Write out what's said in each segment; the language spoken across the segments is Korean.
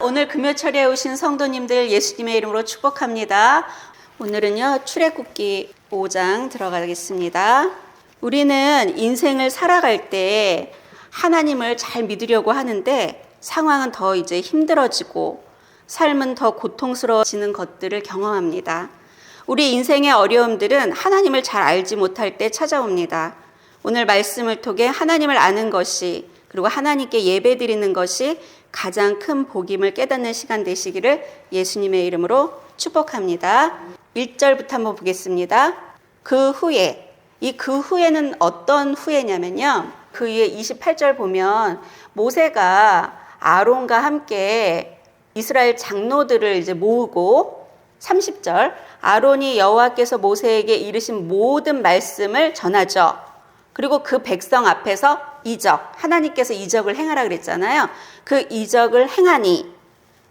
오늘 금요철에 오신 성도님들 예수님의 이름으로 축복합니다. 오늘은요, 출애굽기 5장 들어가겠습니다. 우리는 인생을 살아갈 때 하나님을 잘 믿으려고 하는데 상황은 더 이제 힘들어지고 삶은 더 고통스러워지는 것들을 경험합니다. 우리 인생의 어려움들은 하나님을 잘 알지 못할 때 찾아옵니다. 오늘 말씀을 통해 하나님을 아는 것이, 그리고 하나님께 예배드리는 것이 가장 큰 복임을 깨닫는 시간 되시기를 예수님의 이름으로 축복합니다. 1절부터 한번 보겠습니다. 그 후에는 어떤 후에냐면요, 그 위에 28절 보면 모세가 아론과 함께 이스라엘 장로들을 이제 모으고, 30절 아론이 여호와께서 모세에게 이르신 모든 말씀을 전하죠. 그리고 그 백성 앞에서 하나님께서 이적을 행하라 그랬잖아요. 그 이적을 행하니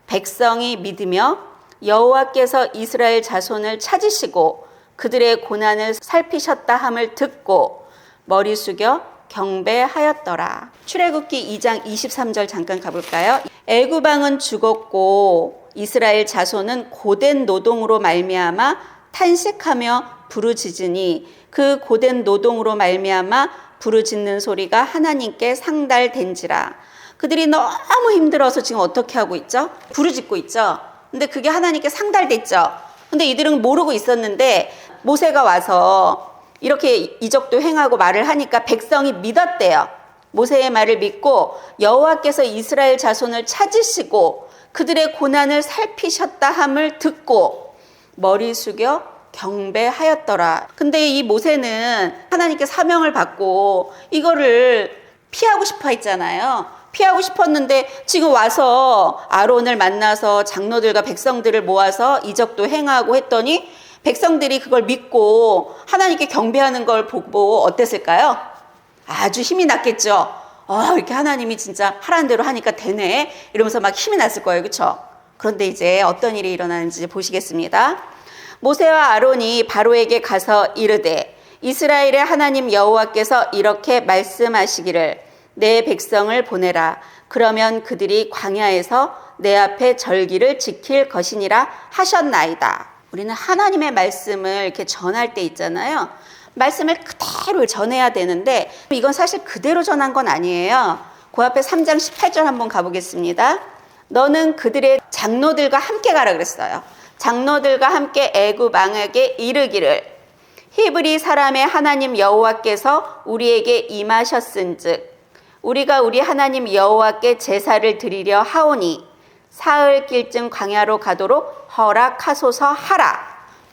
백성이 믿으며 여호와께서 이스라엘 자손을 찾으시고 그들의 고난을 살피셨다 함을 듣고 머리 숙여 경배하였더라. 출애굽기 2장 23절 잠깐 가볼까요? 애굽 왕은 죽었고 이스라엘 자손은 고된 노동으로 말미암아 탄식하며 부르짖으니 그 고된 노동으로 말미암아 부르짖는 소리가 하나님께 상달된지라. 그들이 너무 힘들어서 지금 어떻게 하고 있죠? 부르짖고 있죠. 근데 그게 하나님께 상달됐죠. 근데 이들은 모르고 있었는데 모세가 와서 이렇게 이적도 행하고 말을 하니까 백성이 믿었대요. 모세의 말을 믿고 여호와께서 이스라엘 자손을 찾으시고 그들의 고난을 살피셨다 함을 듣고 머리 숙여 경배하였더라. 근데 이 모세는 하나님께 사명을 받고 이거를 피하고 싶어 했잖아요. 피하고 싶었는데 지금 와서 아론을 만나서 장로들과 백성들을 모아서 이적도 행하고 했더니 백성들이 그걸 믿고 하나님께 경배하는 걸 보고 어땠을까요? 아주 힘이 났겠죠. 이렇게 하나님이 진짜 하라는 대로 하니까 되네, 이러면서 막 힘이 났을 거예요. 그렇죠? 그런데 이제 어떤 일이 일어나는지 보시겠습니다. 모세와 아론이 바로에게 가서 이르되 이스라엘의 하나님 여호와께서 이렇게 말씀하시기를 내 백성을 보내라. 그러면 그들이 광야에서 내 앞에 절기를 지킬 것이니라 하셨나이다. 우리는 하나님의 말씀을 이렇게 전할 때 있잖아요. 말씀을 그대로 전해야 되는데 이건 사실 그대로 전한 건 아니에요. 그 앞에 3장 18절 한번 가보겠습니다. 너는 그들의 장로들과 함께 가라 그랬어요. 장로들과 함께 애굽 왕에게 이르기를 히브리 사람의 하나님 여호와께서 우리에게 임하셨은즉 우리가 우리 하나님 여호와께 제사를 드리려 하오니 사흘길쯤 광야로 가도록 허락하소서 하라.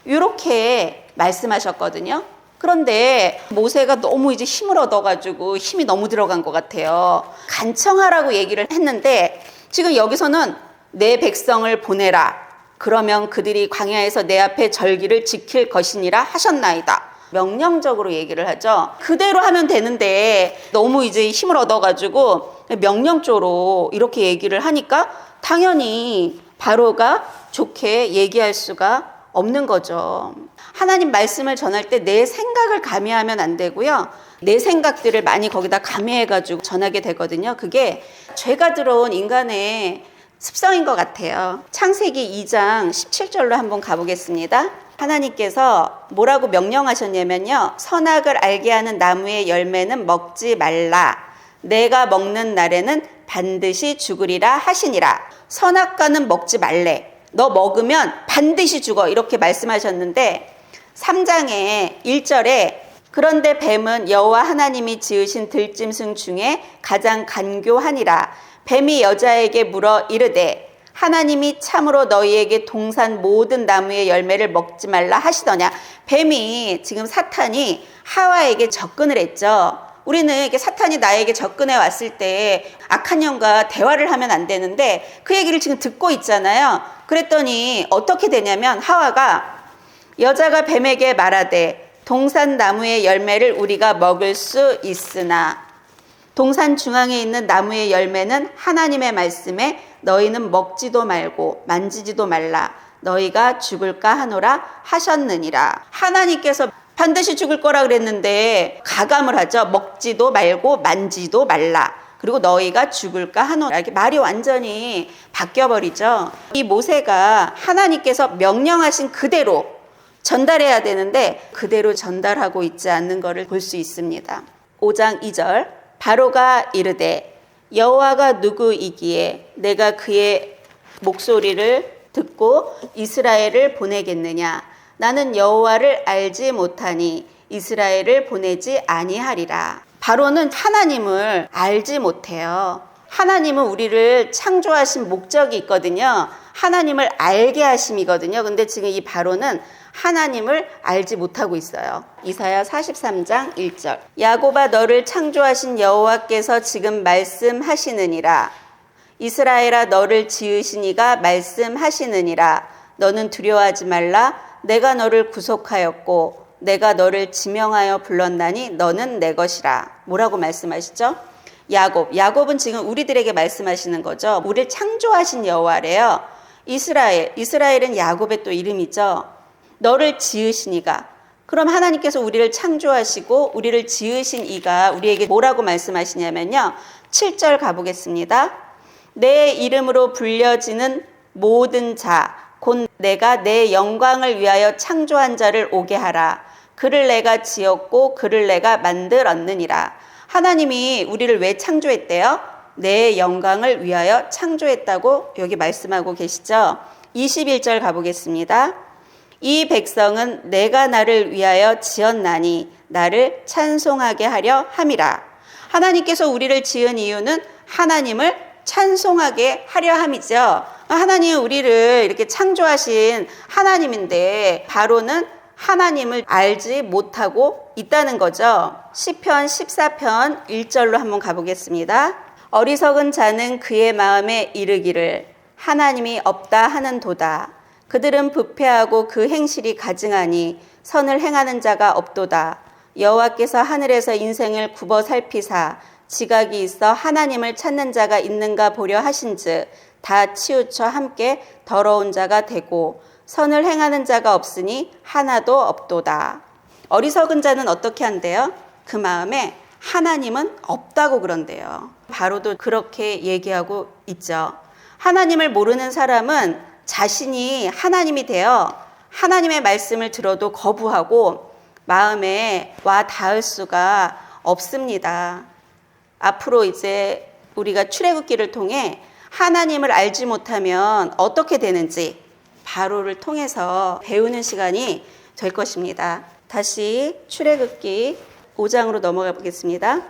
이렇게 말씀하셨거든요. 그런데 모세가 너무 이제 힘을 얻어가지고 힘이 너무 들어간 것 같아요. 간청하라고 얘기를 했는데 지금 여기서는 내 백성을 보내라. 그러면 그들이 광야에서 내 앞에 절기를 지킬 것이니라 하셨나이다. 명령적으로 얘기를 하죠. 그대로 하면 되는데 너무 이제 힘을 얻어가지고 명령적으로 이렇게 얘기를 하니까 당연히 바로가 좋게 얘기할 수가 없는 거죠. 하나님 말씀을 전할 때 내 생각을 가미하면 안 되고요. 내 생각들을 많이 거기다 가미해가지고 전하게 되거든요. 그게 죄가 들어온 인간의 습성인 것 같아요. 창세기 2장 17절로 한번 가보겠습니다. 하나님께서 뭐라고 명령하셨냐면요, 선악을 알게 하는 나무의 열매는 먹지 말라. 내가 먹는 날에는 반드시 죽으리라 하시니라. 선악과는 먹지 말래. 너 먹으면 반드시 죽어. 이렇게 말씀하셨는데 3장의 1절에 그런데 뱀은 여호와 하나님이 지으신 들짐승 중에 가장 간교하니라. 뱀이 여자에게 물어 이르되 하나님이 참으로 너희에게 동산 모든 나무의 열매를 먹지 말라 하시더냐. 뱀이, 지금 사탄이 하와에게 접근을 했죠. 우리는 이렇게 사탄이 나에게 접근해 왔을 때 악한 영과 대화를 하면 안 되는데 그 얘기를 지금 듣고 있잖아요. 그랬더니 어떻게 되냐면 하와가 여자가 뱀에게 말하되 동산 나무의 열매를 우리가 먹을 수 있으나 동산 중앙에 있는 나무의 열매는 하나님의 말씀에 너희는 먹지도 말고 만지지도 말라. 너희가 죽을까 하노라 하셨느니라. 하나님께서 반드시 죽을 거라 그랬는데 가감을 하죠. 먹지도 말고 만지도 말라. 그리고 너희가 죽을까 하노라. 이렇게 말이 완전히 바뀌어버리죠. 이 모세가 하나님께서 명령하신 그대로 전달해야 되는데 그대로 전달하고 있지 않는 것을 볼 수 있습니다. 5장 2절 바로가 이르되 여호와가 누구이기에 내가 그의 목소리를 듣고 이스라엘을 보내겠느냐. 나는 여호와를 알지 못하니 이스라엘을 보내지 아니하리라. 바로는 하나님을 알지 못해요. 하나님은 우리를 창조하신 목적이 있거든요. 하나님을 알게 하심이거든요. 근데 지금 이 바로는 하나님을 알지 못하고 있어요. 이사야 43장 1절 야곱아 너를 창조하신 여호와께서 지금 말씀하시느니라. 이스라엘아 너를 지으신 이가 말씀하시느니라. 너는 두려워하지 말라. 내가 너를 구속하였고 내가 너를 지명하여 불렀나니 너는 내 것이라. 뭐라고 말씀하시죠? 야곱은 지금 우리들에게 말씀하시는 거죠. 우리를 창조하신 여호와래요. 이스라엘은 야곱의 또 이름이죠. 너를 지으신 이가. 그럼 하나님께서 우리를 창조하시고 우리를 지으신 이가 우리에게 뭐라고 말씀하시냐면요. 7절 가보겠습니다. 내 이름으로 불려지는 모든 자 곧 내가 내 영광을 위하여 창조한 자를 오게 하라. 그를 내가 지었고 그를 내가 만들었느니라. 하나님이 우리를 왜 창조했대요? 내 영광을 위하여 창조했다고 여기 말씀하고 계시죠. 21절 가보겠습니다. 이 백성은 내가 나를 위하여 지었나니 나를 찬송하게 하려 함이라. 하나님께서 우리를 지은 이유는 하나님을 찬송하게 하려 함이죠. 하나님은 우리를 이렇게 창조하신 하나님인데 바로는 하나님을 알지 못하고 있다는 거죠. 시편 14편 1절로 한번 가보겠습니다. 어리석은 자는 그의 마음에 이르기를 하나님이 없다 하는도다. 그들은 부패하고 그 행실이 가증하니 선을 행하는 자가 없도다. 여호와께서 하늘에서 인생을 굽어 살피사 지각이 있어 하나님을 찾는 자가 있는가 보려 하신즉 다 치우쳐 함께 더러운 자가 되고 선을 행하는 자가 없으니 하나도 없도다. 어리석은 자는 어떻게 한대요? 그 마음에 하나님은 없다고 그런대요. 바로도 그렇게 얘기하고 있죠. 하나님을 모르는 사람은 자신이 하나님이 되어 하나님의 말씀을 들어도 거부하고 마음에 와 닿을 수가 없습니다. 앞으로 이제 우리가 출애굽기를 통해 하나님을 알지 못하면 어떻게 되는지 바로를 통해서 배우는 시간이 될 것입니다. 다시 출애굽기 5장으로 넘어가 보겠습니다.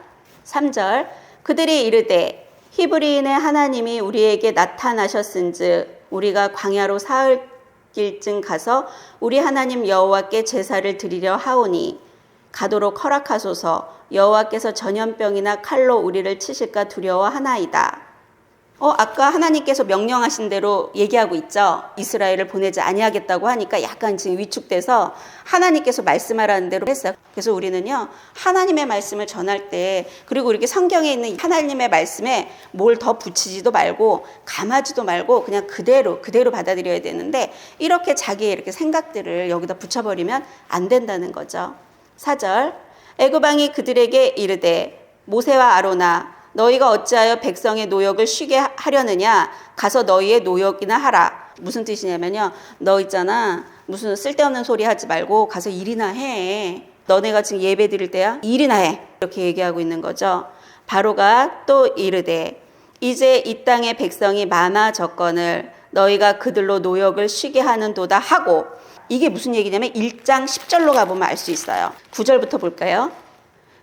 3절 그들이 이르되 히브리인의 하나님이 우리에게 나타나셨은즉 우리가 광야로 사흘길쯤 가서 우리 하나님 여호와께 제사를 드리려 하오니 가도록 허락하소서. 여호와께서 전염병이나 칼로 우리를 치실까 두려워하나이다. 아까 하나님께서 명령하신 대로 얘기하고 있죠. 이스라엘을 보내지 아니하겠다고 하니까 약간 지금 위축돼서 하나님께서 말씀하라는 대로 했어요. 그래서 우리는요 하나님의 말씀을 전할 때 그리고 이렇게 성경에 있는 하나님의 말씀에 뭘 더 붙이지도 말고 감하지도 말고 그냥 그대로 받아들여야 되는데 이렇게 자기의 이렇게 생각들을 여기다 붙여버리면 안 된다는 거죠. 4절 애굽 왕이 그들에게 이르되 모세와 아로나 너희가 어찌하여 백성의 노역을 쉬게 하려느냐 가서 너희의 노역이나 하라. 무슨 뜻이냐면요 너 있잖아 무슨 쓸데없는 소리 하지 말고 가서 일이나 해. 너네가 지금 예배 드릴 때야 일이나 해. 이렇게 얘기하고 있는 거죠. 바로가 또 이르되 이제 이 땅의 백성이 많아졌거늘 너희가 그들로 노역을 쉬게 하는도다 하고 이게 무슨 얘기냐면 1장 10절로 가보면 알 수 있어요. 9절부터 볼까요?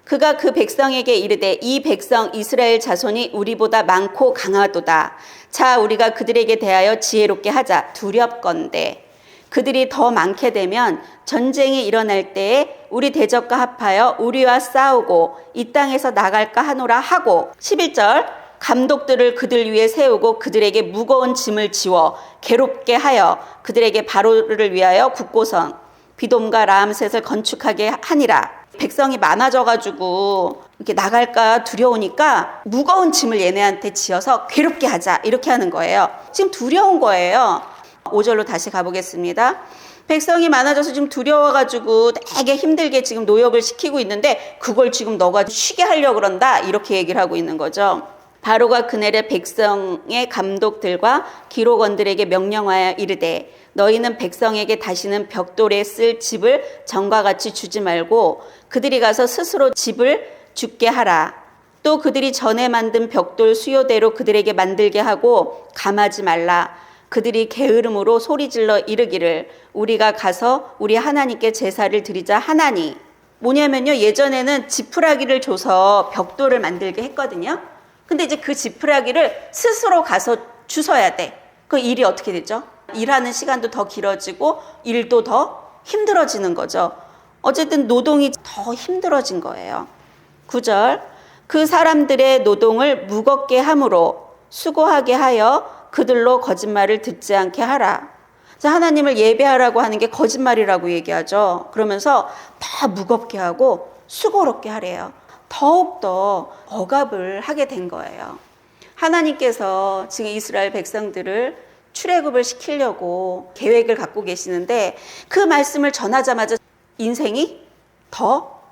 그가 그 백성에게 이르되 이 백성 이스라엘 자손이 우리보다 많고 강하도다. 자 우리가 그들에게 대하여 지혜롭게 하자. 두렵건대 그들이 더 많게 되면 전쟁이 일어날 때에 우리 대적과 합하여 우리와 싸우고 이 땅에서 나갈까 하노라 하고 11절 감독들을 그들 위에 세우고 그들에게 무거운 짐을 지워 괴롭게 하여 그들에게 바로를 위하여 국고성 비돔과 라암셋을 건축하게 하니라. 백성이 많아져가지고 이렇게 나갈까 두려우니까 무거운 짐을 얘네한테 지어서 괴롭게 하자 이렇게 하는 거예요. 지금 두려운 거예요. 5절로 다시 가보겠습니다. 백성이 많아져서 지금 두려워가지고 되게 힘들게 지금 노역을 시키고 있는데 그걸 지금 너가 쉬게 하려고 그런다 이렇게 얘기를 하고 있는 거죠. 바로가 그날의 백성의 감독들과 기록원들에게 명령하여 이르되 너희는 백성에게 다시는 벽돌에 쓸 집을 전과 같이 주지 말고 그들이 가서 스스로 집을 짓게 하라. 또 그들이 전에 만든 벽돌 수요대로 그들에게 만들게 하고 감하지 말라. 그들이 게으름으로 소리질러 이르기를 우리가 가서 우리 하나님께 제사를 드리자 하나니. 뭐냐면요, 예전에는 지푸라기를 줘서 벽돌을 만들게 했거든요. 근데 이제 그 지푸라기를 스스로 가서 주워야 돼. 그 일이 어떻게 되죠? 일하는 시간도 더 길어지고 일도 더 힘들어지는 거죠. 어쨌든 노동이 더 힘들어진 거예요. 9절, 그 사람들의 노동을 무겁게 함으로 수고하게 하여 그들로 거짓말을 듣지 않게 하라. 하나님을 예배하라고 하는 게 거짓말이라고 얘기하죠. 그러면서 더 무겁게 하고 수고롭게 하래요. 더욱더 억압을 하게 된 거예요. 하나님께서 지금 이스라엘 백성들을 출애굽을 시키려고 계획을 갖고 계시는데 그 말씀을 전하자마자 인생이 더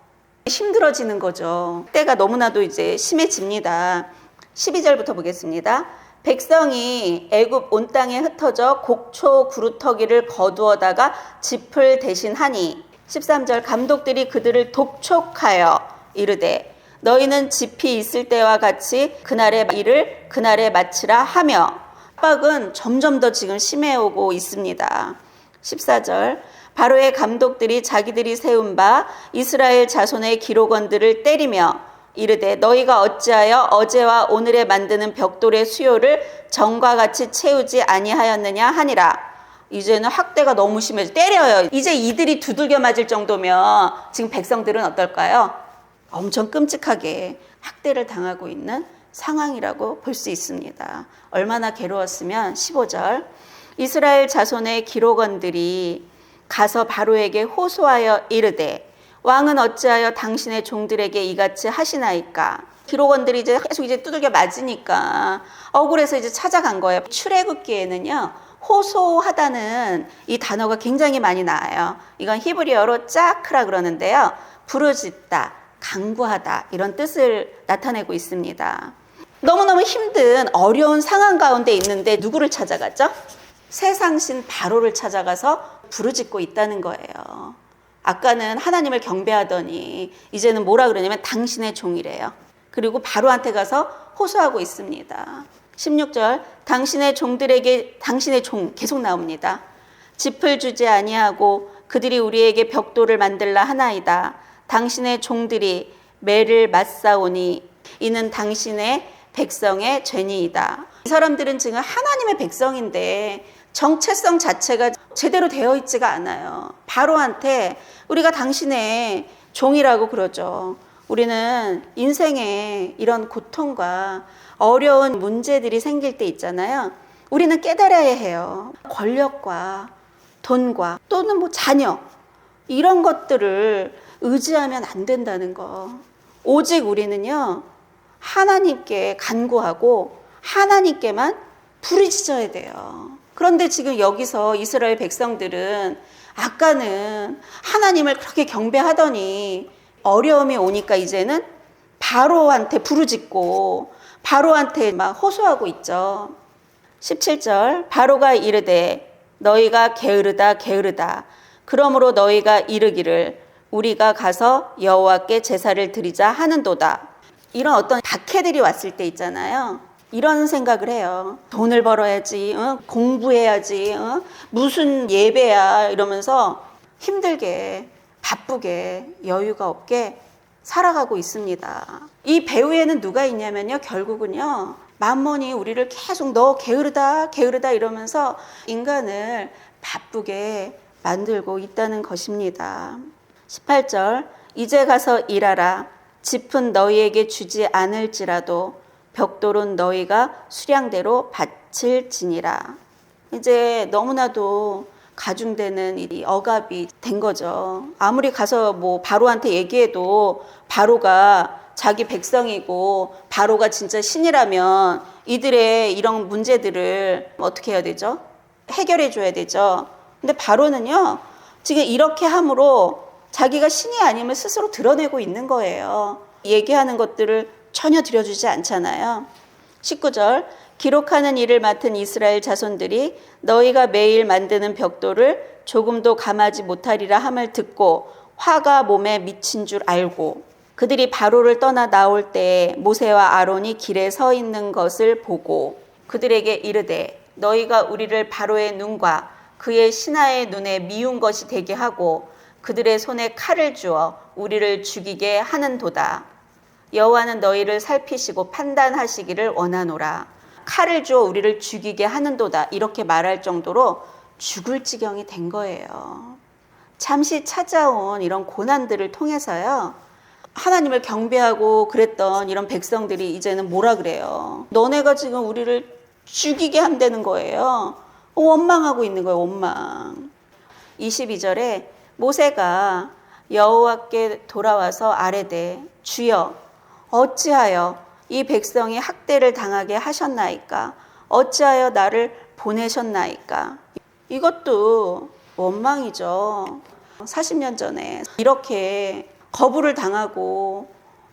힘들어지는 거죠. 때가 너무나도 이제 심해집니다. 12절부터 보겠습니다. 백성이 애굽 온 땅에 흩어져 곡초 구루터기를 거두어다가 짚을 대신하니 13절 감독들이 그들을 독촉하여 이르되 너희는 짚이 있을 때와 같이 그날의 일을 그날에 마치라 하며 압박은 점점 더 지금 심해오고 있습니다. 14절 바로의 감독들이 자기들이 세운 바 이스라엘 자손의 기록원들을 때리며 이르되 너희가 어찌하여 어제와 오늘에 만드는 벽돌의 수요를 전과 같이 채우지 아니하였느냐 하니라. 이제는 학대가 너무 심해져 때려요. 이제 이들이 두들겨 맞을 정도면 지금 백성들은 어떨까요? 엄청 끔찍하게 학대를 당하고 있는 상황이라고 볼 수 있습니다. 얼마나 괴로웠으면 15절 이스라엘 자손의 기록원들이 가서 바로에게 호소하여 이르되 왕은 어찌하여 당신의 종들에게 이같이 하시나이까. 기록원들이 이제 계속 이제 두들겨 맞으니까 억울해서 이제 찾아간 거예요. 출애굽기에는요 호소하다는 이 단어가 굉장히 많이 나와요. 이건 히브리어로 짜크라 그러는데요, 부르짖다, 간구하다 이런 뜻을 나타내고 있습니다. 너무너무 힘든 어려운 상황 가운데 있는데 누구를 찾아가죠? 세상신 바로를 찾아가서 부르짖고 있다는 거예요. 아까는 하나님을 경배하더니 이제는 뭐라 그러냐면 당신의 종이래요. 그리고 바로한테 가서 호소하고 있습니다. 16절 당신의 종들에게 당신의 종 계속 나옵니다. 짚을 주지 아니하고 그들이 우리에게 벽돌을 만들라 하나이다. 당신의 종들이 매를 맞사오니 이는 당신의 백성의 죄니이다. 이 사람들은 지금 하나님의 백성인데 정체성 자체가 제대로 되어 있지가 않아요. 바로한테 우리가 당신의 종이라고 그러죠. 우리는 인생에 이런 고통과 어려운 문제들이 생길 때 있잖아요. 우리는 깨달아야 해요. 권력과 돈과 또는 뭐 자녀 이런 것들을 의지하면 안 된다는 거. 오직 우리는요 하나님께 간구하고 하나님께만 부르짖어야 돼요. 그런데 지금 여기서 이스라엘 백성들은 아까는 하나님을 그렇게 경배하더니 어려움이 오니까 이제는 바로한테 부르짖고 바로한테 막 호소하고 있죠. 17절 바로가 이르되 너희가 게으르다 게으르다. 그러므로 너희가 이르기를 우리가 가서 여호와께 제사를 드리자 하는도다. 이런 어떤 박해들이 왔을 때 있잖아요. 이런 생각을 해요. 돈을 벌어야지, 공부해야지, 무슨 예배야 이러면서 힘들게 바쁘게 여유가 없게 살아가고 있습니다. 이 배후에는 누가 있냐면요, 결국은요 만몬이 우리를 계속 너 게으르다 게으르다 이러면서 인간을 바쁘게 만들고 있다는 것입니다. 18절 이제 가서 일하라. 짚은 너희에게 주지 않을지라도 벽돌은 너희가 수량대로 바칠지니라. 이제 너무나도 가중되는 이 억압이 된 거죠. 아무리 가서 뭐 바로한테 얘기해도 바로가 자기 백성이고 바로가 진짜 신이라면 이들의 이런 문제들을 어떻게 해야 되죠? 해결해 줘야 되죠. 근데 바로는요 지금 이렇게 함으로 자기가 신이 아님을 스스로 드러내고 있는 거예요. 얘기하는 것들을 전혀 들여주지 않잖아요. 19절 기록하는 일을 맡은 이스라엘 자손들이 너희가 매일 만드는 벽돌을 조금도 감하지 못하리라 함을 듣고 화가 몸에 미친 줄 알고 그들이 바로를 떠나 나올 때 모세와 아론이 길에 서 있는 것을 보고 그들에게 이르되 너희가 우리를 바로의 눈과 그의 신하의 눈에 미운 것이 되게 하고 그들의 손에 칼을 주어 우리를 죽이게 하는도다. 여호와는 너희를 살피시고 판단하시기를 원하노라. 칼을 주어 우리를 죽이게 하는도다. 이렇게 말할 정도로 죽을 지경이 된 거예요. 잠시 찾아온 이런 고난들을 통해서요. 하나님을 경배하고 그랬던 이런 백성들이 이제는 뭐라 그래요? 너네가 지금 우리를 죽이게 한다는 거예요. 원망하고 있는 거예요. 원망. 22절에 모세가 여호와께 돌아와서 아뢰되 주여 어찌하여 이 백성이 학대를 당하게 하셨나이까? 어찌하여 나를 보내셨나이까? 이것도 원망이죠. 40년 전에 이렇게 거부를 당하고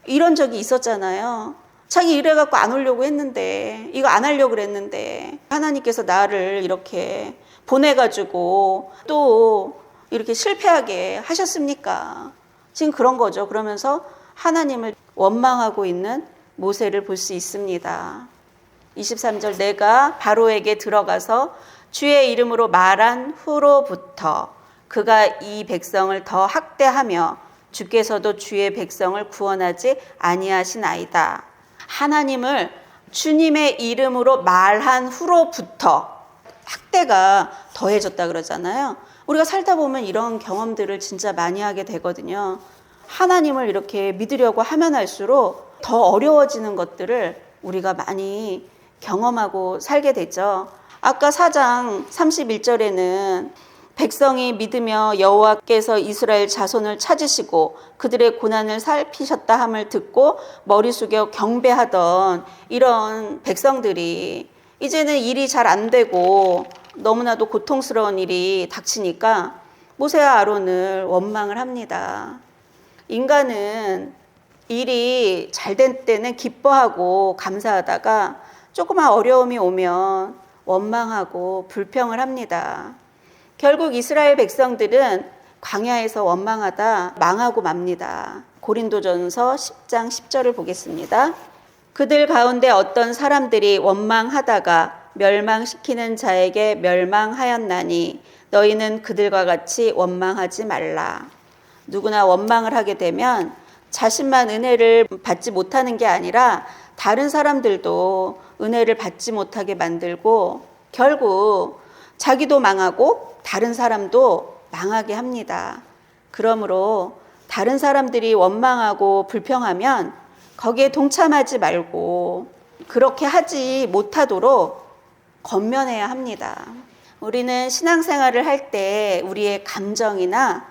이런 적이 있었잖아요. 자기 이래갖고 안 오려고 했는데 이거 안 하려고 그랬는데 하나님께서 나를 이렇게 보내가지고 또 이렇게 실패하게 하셨습니까? 지금 그런 거죠. 그러면서 하나님을 원망하고 있는 모세를 볼 수 있습니다. 23절 내가 바로에게 들어가서 주의 이름으로 말한 후로부터 그가 이 백성을 더 학대하며 주께서도 주의 백성을 구원하지 아니하시나이다. 하나님을 주님의 이름으로 말한 후로부터 학대가 더해졌다 그러잖아요. 우리가 살다 보면 이런 경험들을 진짜 많이 하게 되거든요. 하나님을 이렇게 믿으려고 하면 할수록 더 어려워지는 것들을 우리가 많이 경험하고 살게 되죠. 아까 4장 31절에는 백성이 믿으며 여호와께서 이스라엘 자손을 찾으시고 그들의 고난을 살피셨다 함을 듣고 머리 숙여 경배하던 이런 백성들이 이제는 일이 잘 안 되고 너무나도 고통스러운 일이 닥치니까 모세와 아론을 원망을 합니다. 인간은 일이 잘 된 때는 기뻐하고 감사하다가 조그만 어려움이 오면 원망하고 불평을 합니다. 결국 이스라엘 백성들은 광야에서 원망하다 망하고 맙니다. 고린도전서 10장 10절을 보겠습니다. 그들 가운데 어떤 사람들이 원망하다가 멸망시키는 자에게 멸망하였나니 너희는 그들과 같이 원망하지 말라. 누구나 원망을 하게 되면 자신만 은혜를 받지 못하는 게 아니라 다른 사람들도 은혜를 받지 못하게 만들고 결국 자기도 망하고 다른 사람도 망하게 합니다. 그러므로 다른 사람들이 원망하고 불평하면 거기에 동참하지 말고 그렇게 하지 못하도록 권면해야 합니다. 우리는 신앙생활을 할 때 우리의 감정이나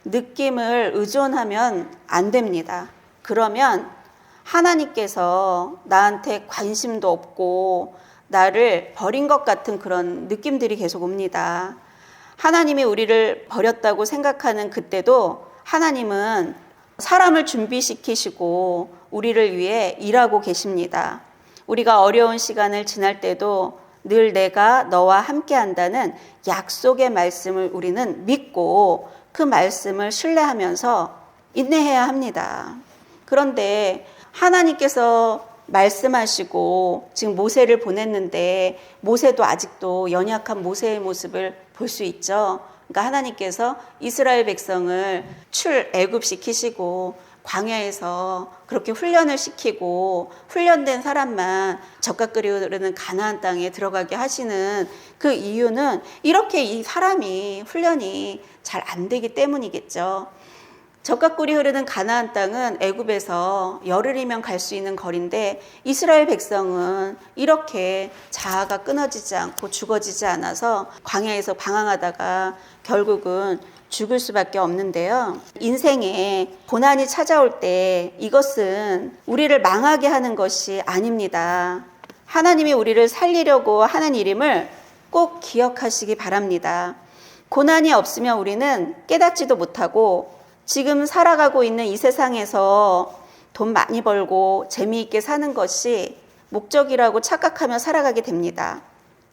느낌을 의존하면 안 됩니다. 그러면 하나님께서 나한테 관심도 없고 나를 버린 것 같은 그런 느낌들이 계속 옵니다. 하나님이 우리를 버렸다고 생각하는 그때도 하나님은 사람을 준비시키시고 우리를 위해 일하고 계십니다. 우리가 어려운 시간을 지날 때도 늘 내가 너와 함께 한다는 약속의 말씀을 우리는 믿고 그 말씀을 신뢰하면서 인내해야 합니다. 그런데 하나님께서 말씀하시고 지금 모세를 보냈는데 모세도 아직도 연약한 모세의 모습을 볼 수 있죠. 그러니까 하나님께서 이스라엘 백성을 출애굽시키시고 광야에서 그렇게 훈련을 시키고 훈련된 사람만 젓가 끓이 흐르는 가나안 땅에 들어가게 하시는 그 이유는 이렇게 이 사람이 훈련이 잘 안 되기 때문이겠죠. 젓가 꿀이 흐르는 가나안 땅은 애굽에서 열흘이면 갈 수 있는 거리인데 이스라엘 백성은 이렇게 자아가 끊어지지 않고 죽어지지 않아서 광야에서 방황하다가 결국은 죽을 수밖에 없는데요. 인생에 고난이 찾아올 때 이것은 우리를 망하게 하는 것이 아닙니다. 하나님이 우리를 살리려고 하는 일임을 꼭 기억하시기 바랍니다. 고난이 없으면 우리는 깨닫지도 못하고 지금 살아가고 있는 이 세상에서 돈 많이 벌고 재미있게 사는 것이 목적이라고 착각하며 살아가게 됩니다.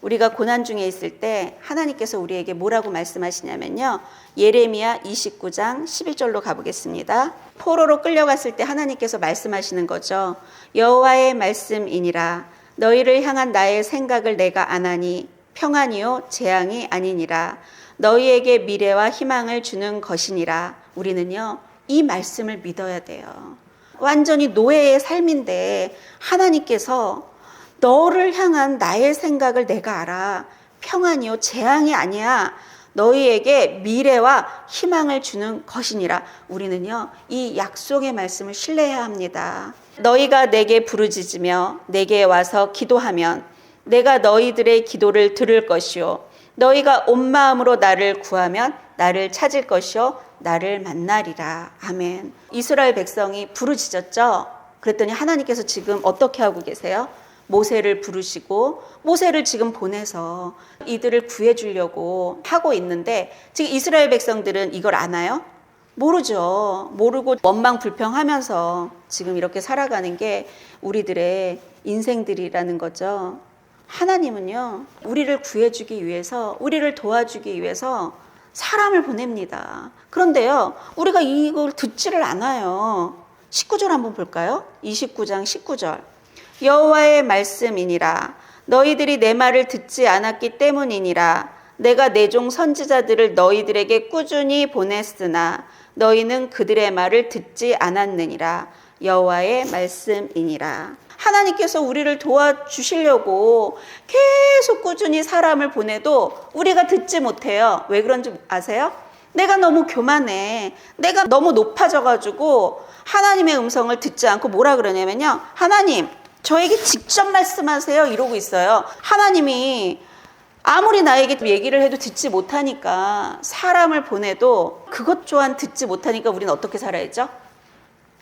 우리가 고난 중에 있을 때 하나님께서 우리에게 뭐라고 말씀하시냐면요. 예레미야 29장 11절로 가보겠습니다. 포로로 끌려갔을 때 하나님께서 말씀하시는 거죠. 여호와의 말씀이니라. 너희를 향한 나의 생각을 내가 아나니 평안이요 재앙이 아니니라. 너희에게 미래와 희망을 주는 것이니라. 우리는요. 이 말씀을 믿어야 돼요. 완전히 노예의 삶인데 하나님께서 너를 향한 나의 생각을 내가 알아. 평안이요 재앙이 아니야. 너희에게 미래와 희망을 주는 것이니라. 우리는요. 이 약속의 말씀을 신뢰해야 합니다. 너희가 내게 부르짖으며 내게 와서 기도하면 내가 너희들의 기도를 들을 것이요. 너희가 온 마음으로 나를 구하면 나를 찾을 것이요. 나를 만나리라. 아멘. 이스라엘 백성이 부르짖었죠. 그랬더니 하나님께서 지금 어떻게 하고 계세요? 모세를 부르시고 모세를 지금 보내서 이들을 구해주려고 하고 있는데 지금 이스라엘 백성들은 이걸 아나요? 모르죠. 모르고 원망불평하면서 지금 이렇게 살아가는 게 우리들의 인생들이라는 거죠. 하나님은요. 우리를 구해주기 위해서 우리를 도와주기 위해서 사람을 보냅니다. 그런데요. 우리가 이걸 듣지를 않아요. 19절 한번 볼까요? 29장 19절. 여호와의 말씀이니라. 너희들이 내 말을 듣지 않았기 때문이니라. 내가 내 종 선지자들을 너희들에게 꾸준히 보냈으나 너희는 그들의 말을 듣지 않았느니라. 여호와의 말씀이니라. 하나님께서 우리를 도와주시려고 계속 꾸준히 사람을 보내도 우리가 듣지 못해요. 왜 그런지 아세요? 내가 너무 교만해. 내가 너무 높아져가지고 하나님의 음성을 듣지 않고 뭐라 그러냐면요. 하나님, 저에게 직접 말씀하세요. 이러고 있어요. 하나님이 아무리 나에게 얘기를 해도 듣지 못하니까 사람을 보내도 그것 또한 듣지 못하니까 우리는 어떻게 살아야죠?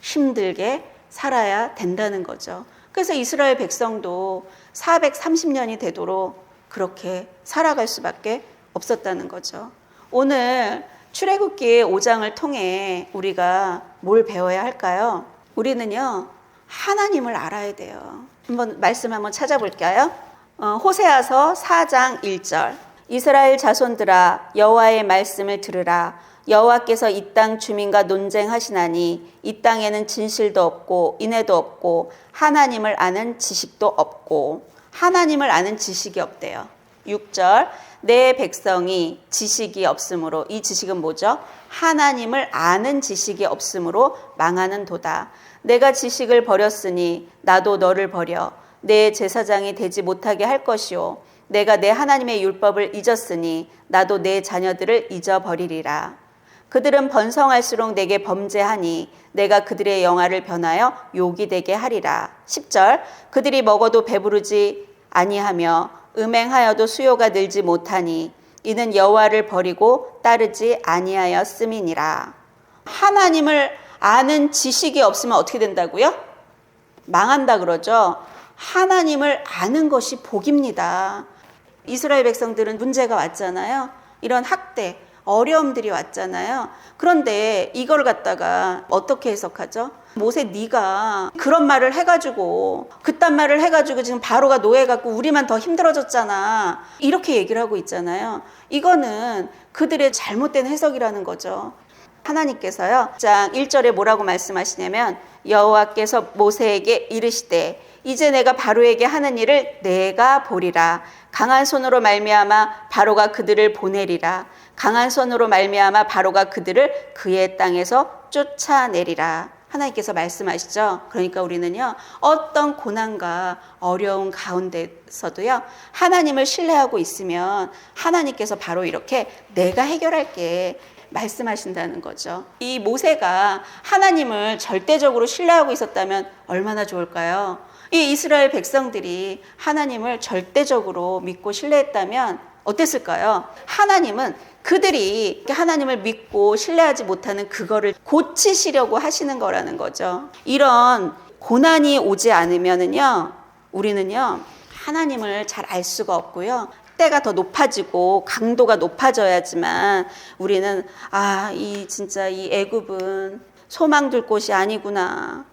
힘들게 살아야 된다는 거죠. 그래서 이스라엘 백성도 430년이 되도록 그렇게 살아갈 수밖에 없었다는 거죠. 오늘 출애굽기 5장을 통해 우리가 뭘 배워야 할까요? 우리는요. 하나님을 알아야 돼요. 말씀 한번 찾아볼까요? 호세아서 4장 1절. 이스라엘 자손들아 여호와의 말씀을 들으라. 여호와께서 이 땅 주민과 논쟁하시나니 이 땅에는 진실도 없고 인애도 없고 하나님을 아는 지식도 없고. 하나님을 아는 지식이 없대요. 6절. 내 백성이 지식이 없으므로. 이 지식은 뭐죠? 하나님을 아는 지식이 없으므로 망하는 도다. 내가 지식을 버렸으니 나도 너를 버려 내 제사장이 되지 못하게 할 것이요. 내가 내 하나님의 율법을 잊었으니 나도 내 자녀들을 잊어버리리라. 그들은 번성할수록 내게 범죄하니 내가 그들의 영화를 변하여 욕이 되게 하리라. 10절. 그들이 먹어도 배부르지 아니하며 음행하여도 수요가 늘지 못하니 이는 여호와를 버리고 따르지 아니하였음이니라. 하나님을 아는 지식이 없으면 어떻게 된다고요? 망한다 그러죠. 하나님을 아는 것이 복입니다. 이스라엘 백성들은 문제가 왔잖아요. 이런 학대, 어려움들이 왔잖아요. 그런데 이걸 갖다가 어떻게 해석하죠? 모세 네가 그런 말을 해가지고 그딴 말을 해가지고 지금 바로가 노예갖고 우리만 더 힘들어졌잖아. 이렇게 얘기를 하고 있잖아요. 이거는 그들의 잘못된 해석이라는 거죠. 하나님께서요. 장 1절에 뭐라고 말씀하시냐면 여호와께서 모세에게 이르시되 이제 내가 바로에게 하는 일을 내가 보리라. 강한 손으로 말미암아 바로가 그들을 보내리라. 강한 손으로 말미암아 바로가 그들을 그의 땅에서 쫓아내리라. 하나님께서 말씀하시죠. 그러니까 우리는요. 어떤 고난과 어려운 가운데서도요. 하나님을 신뢰하고 있으면 하나님께서 바로 이렇게 내가 해결할게 말씀하신다는 거죠. 이 모세가 하나님을 절대적으로 신뢰하고 있었다면 얼마나 좋을까요? 이 이스라엘 백성들이 하나님을 절대적으로 믿고 신뢰했다면 어땠을까요? 하나님은 그들이 하나님을 믿고 신뢰하지 못하는 그거를 고치시려고 하시는 거라는 거죠. 이런 고난이 오지 않으면은요, 우리는요, 하나님을 잘 알 수가 없고요. 때가 더 높아지고 강도가 높아져야지만 우리는 진짜 이 애굽은 소망 둘 곳이 아니구나.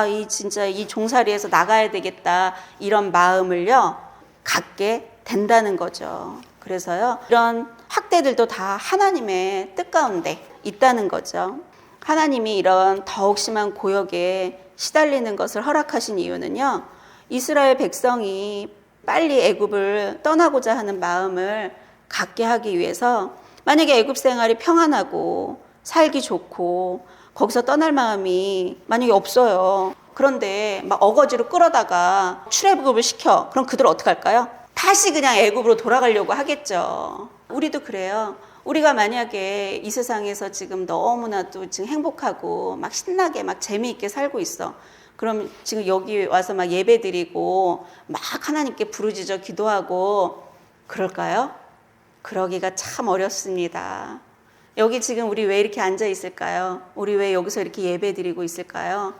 이 진짜 이 종살이에서 나가야 되겠다 이런 마음을요 갖게 된다는 거죠. 그래서요 이런 학대들도 다 하나님의 뜻 가운데 있다는 거죠. 하나님이 이런 더욱 심한 고역에 시달리는 것을 허락하신 이유는요, 이스라엘 백성이 빨리 애굽을 떠나고자 하는 마음을 갖게 하기 위해서, 만약에 애굽 생활이 평안하고 살기 좋고 거기서 떠날 마음이 만약에 없어요. 그런데 막 어거지로 끌어다가 출애굽을 시켜. 그럼 그들 어떻게 할까요? 다시 그냥 애굽으로 돌아가려고 하겠죠. 우리도 그래요. 우리가 만약에 이 세상에서 지금 너무나도 지금 행복하고 막 신나게 막 재미있게 살고 있어. 그럼 지금 여기 와서 막 예배 드리고 막 하나님께 부르짖어 기도하고 그럴까요? 그러기가 참 어렵습니다. 여기 지금 우리 왜 이렇게 앉아 있을까요? 우리 왜 여기서 이렇게 예배 드리고 있을까요?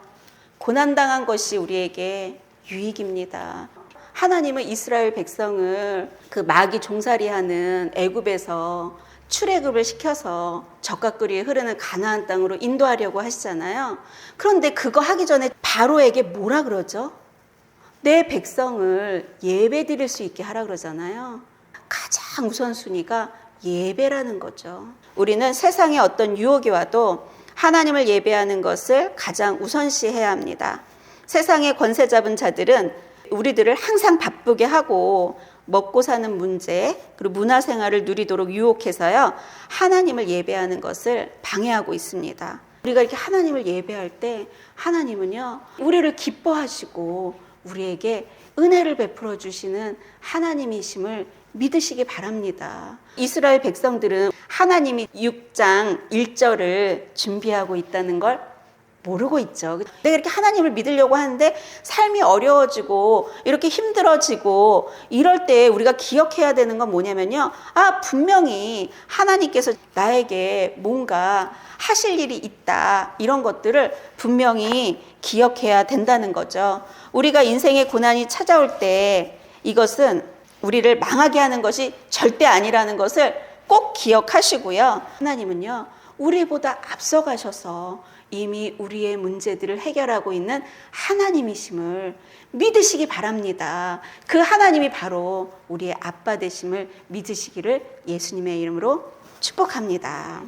고난당한 것이 우리에게 유익입니다. 하나님은 이스라엘 백성을 그 마귀 종살이하는 애굽에서 출애굽을 시켜서 젖과 꿀이 흐르는 가나안 땅으로 인도하려고 하시잖아요. 그런데 그거 하기 전에 바로에게 뭐라 그러죠? 내 백성을 예배 드릴 수 있게 하라 그러잖아요. 가장 우선순위가 예배라는 거죠. 우리는 세상의 어떤 유혹이 와도 하나님을 예배하는 것을 가장 우선시해야 합니다. 세상의 권세 잡은 자들은 우리들을 항상 바쁘게 하고 먹고 사는 문제, 그리고 문화생활을 누리도록 유혹해서요, 하나님을 예배하는 것을 방해하고 있습니다. 우리가 이렇게 하나님을 예배할 때 하나님은요, 우리를 기뻐하시고 우리에게 은혜를 베풀어 주시는 하나님이심을 믿으시기 바랍니다. 이스라엘 백성들은 하나님이 6장 1절을 준비하고 있다는 걸 모르고 있죠. 내가 이렇게 하나님을 믿으려고 하는데 삶이 어려워지고 이렇게 힘들어지고 이럴 때 우리가 기억해야 되는 건 뭐냐면요, 분명히 하나님께서 나에게 뭔가 하실 일이 있다, 이런 것들을 분명히 기억해야 된다는 거죠. 우리가 인생의 고난이 찾아올 때 이것은 우리를 망하게 하는 것이 절대 아니라는 것을 꼭 기억하시고요. 하나님은요, 우리보다 앞서가셔서 이미 우리의 문제들을 해결하고 있는 하나님이심을 믿으시기 바랍니다. 그 하나님이 바로 우리의 아빠 되심을 믿으시기를 예수님의 이름으로 축복합니다.